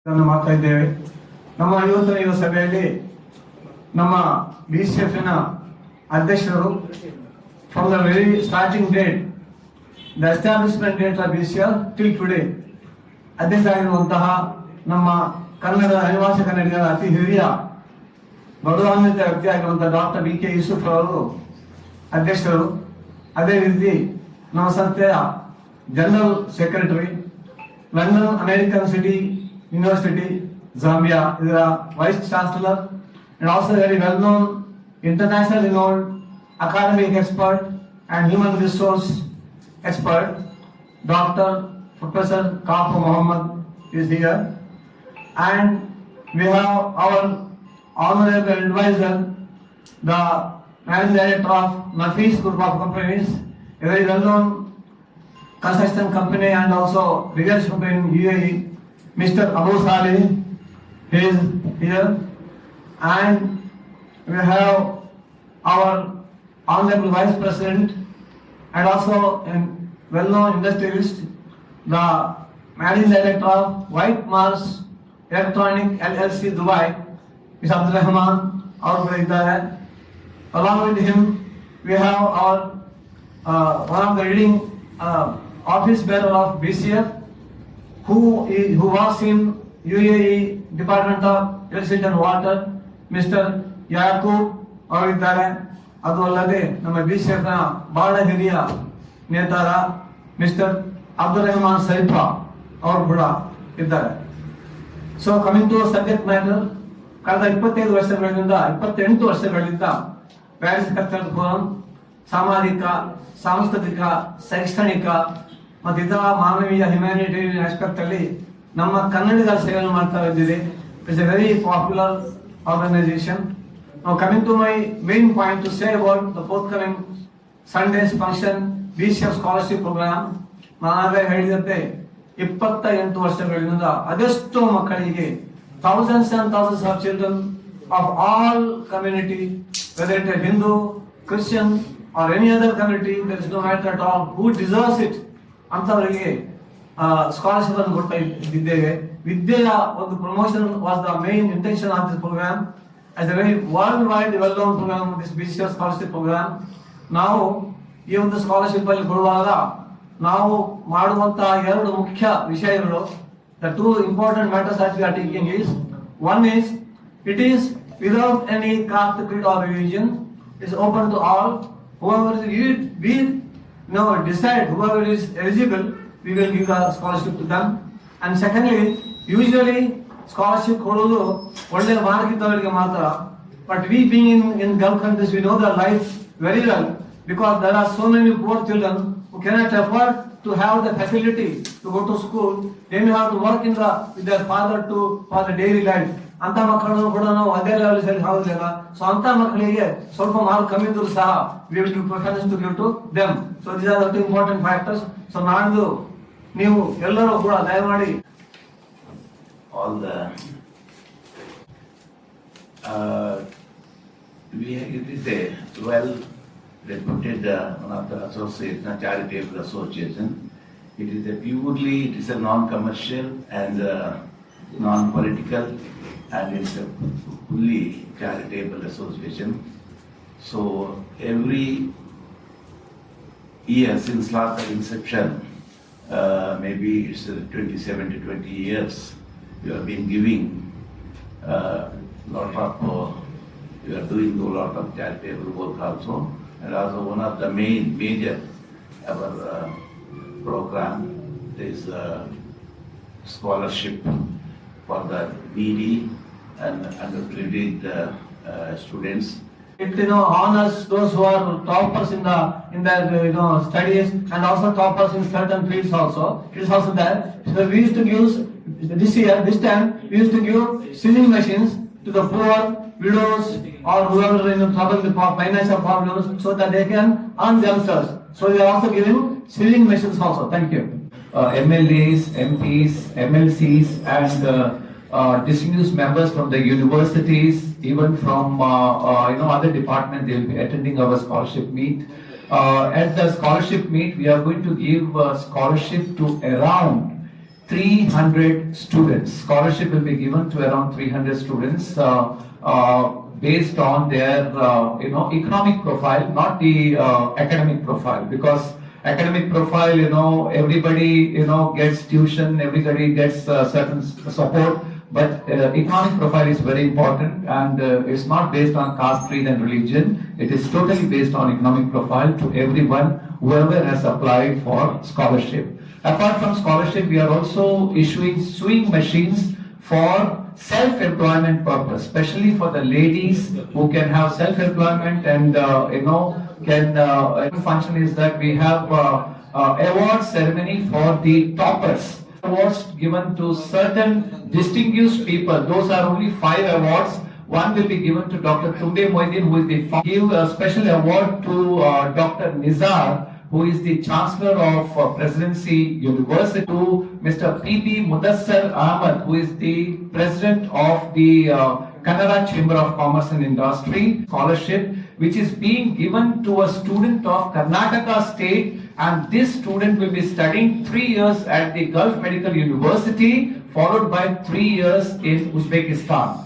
ಮಾಡ್ತಾ ಇದ್ದೇವೆ. ನಮ್ಮ ಇವತ್ತಿನ ಈ ಸಭೆಯಲ್ಲಿ ನಮ್ಮ BCF ನ ಅಧ್ಯಕ್ಷರು from the very starting date, the establishment date of BCF till today ಅಧ್ಯಕ್ಷರಾಗಿರುವಂತಹ ನಮ್ಮ ಕನ್ನಡ ಅನಿವಾಸಿ ಕನ್ನಡಿಗರ ಅತಿ ಹಿರಿಯ ಗೌರವಾನ್ವಿತ ವ್ಯಕ್ತಿಯಾಗಿರುವಂತಹ ಡಾಕ್ಟರ್ BK ಯೂಸುಫ್ ಅವರು ಅಧ್ಯಕ್ಷರು. ಅದೇ ರೀತಿ ನಮ್ಮ ಸಂಸ್ಥೆಯ general secretary, London American city University, Zambia, is a Vice Chancellor and also very well-known, internationally renowned academic expert and human resource expert, Dr. Professor Kafu Muhammad is here. And we have our honorable advisor, the Managing Director of Nafis Group of Companies, a very well-known construction company and also real estate company in UAE, Mr. Abu Saleh is here, and we have our Honorable Vice President and also a well-known industrialist, the Managing Director of White Mars Electronic LLC Dubai, Mr. Abdul Rahman, along with him we have our one of the leading office bearer of BCF, who was in UAE Department of Electricity and Water, Mr. Yaqub ಅವರಿದ್ದಾರೆ. ಅದು ಅಲ್ಲದೆ ನಮ್ಮ BCF ನ ಬಹಳ ಹಿರಿಯ ನೇತಾರ mister Abdul Rehman Saifa ಅವರು ಕೂಡ ಇದ್ದಾರೆ. So coming to subject matter, ಕಳೆದ 28 ವರ್ಷಗಳಿಂದ ಪ್ಯಾರಿಸ್ ಕಲ್ಚರಲ್ ಫೋರಂ ಸಾಮಾಜಿಕ, ಸಾಂಸ್ಕೃತಿಕ, ಶೈಕ್ಷಣಿಕ ಮತ್ತು ಇತರ ಮಾನವೀಯ ಹ್ಯುಮ್ಯಾನಿಟೇರಿಯನ್ ಆಸ್ಪೆಕ್ಟ್ ಅಲ್ಲಿ ನಮ್ಮ ಕನ್ನಡಿಗರ ಸೇವೆಯನ್ನು ಮಾಡ್ತಾ ಇದ್ದೀವಿ. It's a very popular organisation. Now coming to my main point to say about the forthcoming Sunday's function, BCF scholarship program. ನಾನಾಗಲೇ ಹೇಳಿದಂತೆ 28 ವರ್ಷಗಳಿಂದ ಅದೆಷ್ಟೋ ಮಕ್ಕಳಿಗೆ thousands and thousands of children of all community, whether it is Hindu, Christian or any other community, there is no matter at all who deserves it, ಅಂತವರಿಗೆ scholarship ಅನ್ನು ಕೊಡ್ತಾ ಇದ್ದೇವೆ. ವಿದ್ಯೆಯ ಒಂದು promotion was the main intention of this programme. As a very world wide well known programme, this BCF scholarship programme. ನಾವು ಈ ಒಂದು scholarship ಅಲ್ಲಿ ಕೊಡುವಾಗ ನಾವು ಮಾಡುವಂತಹ ಎರಡು ಮುಖ್ಯ ವಿಷಯಗಳು, the two important matters that we are taking is, one is it is without any caste, creed or religion, it's open to all. whoever we now decide whoever is eligible, we will give a scholarship to them. And secondly, usually scholarship ಕೊಡೋದು ಒಳ್ಳೆ mark ಇದ್ದವರಿಗೆ ಮಾತ್ರ, but we being in Gulf countries, we know their life very well, because there are so many poor children who cannot afford to have the facility to go to school. They may have to work with their father for the daily life. ಅಂತ ಮಕ್ಕಳನ್ನು ಕೂಡ ನಾವು ಅದೇ level ಅಲ್ಲಿ ಹಾಕೋದಿಲ್ಲ. So ಅಂತ ಮಕ್ಕಳಿಗೆ ಸ್ವಲ್ಪ ಮಾರ್ಕ್ ಕಮ್ಮಿ ಇದ್ರು ಸಹ we will give preference to give to them. So these are the two important factors. So ನಾಡ್ದು ನೀವು ಎಲ್ಲರೂ ಕೂಡ ದಯಮಾಡಿ all the it is a well reputed one of the association, charitable association. It is a non-commercial and non-political, and it's a fully charitable association. So every year since last inception, maybe it's 27 to 20 years, you have been giving lot of, you are doing a lot of charitable work also, and also one of the major our program is scholarship for the needy and underprivileged students. It honors those who are toppers in their studies, and also toppers in certain fields also. It is also there. So we used to give this time we used to give sewing machines to the poor, widows or whoever in trouble with financial problems, so that they can earn themselves. So we are also giving sewing machines also. Thank you. MLAs, MPs, MLCs and distinguished members from the universities, even from other departments, they will be attending our scholarship meet. At the scholarship meet, we are going to give scholarship to around 300 students. Scholarship will be given to around 300 students based on their economic profile, not the academic profile, because academic profile, everybody gets tuition, everybody gets certain support, but economic profile is very important, and it's not based on caste, creed and religion. It is totally based on economic profile to everyone, whoever has applied for scholarship. Apart from scholarship, we are also issuing sewing machines for self-employment purpose, especially for the ladies who can have self-employment and function is that we have award ceremony for the toppers. Awards given to certain distinguished people. Those are only 5 awards. One will be given to Dr. Tumbe Moideen, who is the give a special award to Dr. Nizar, who is the Chancellor of Presidency University, to Mr. P.B. Mudassar Ahmad, who is the President of the Kannada Chamber of Commerce and Industry scholarship, which is being given to a student of Karnataka State, and this student will be studying 3 years at the Gulf Medical University, followed by 3 years in Uzbekistan.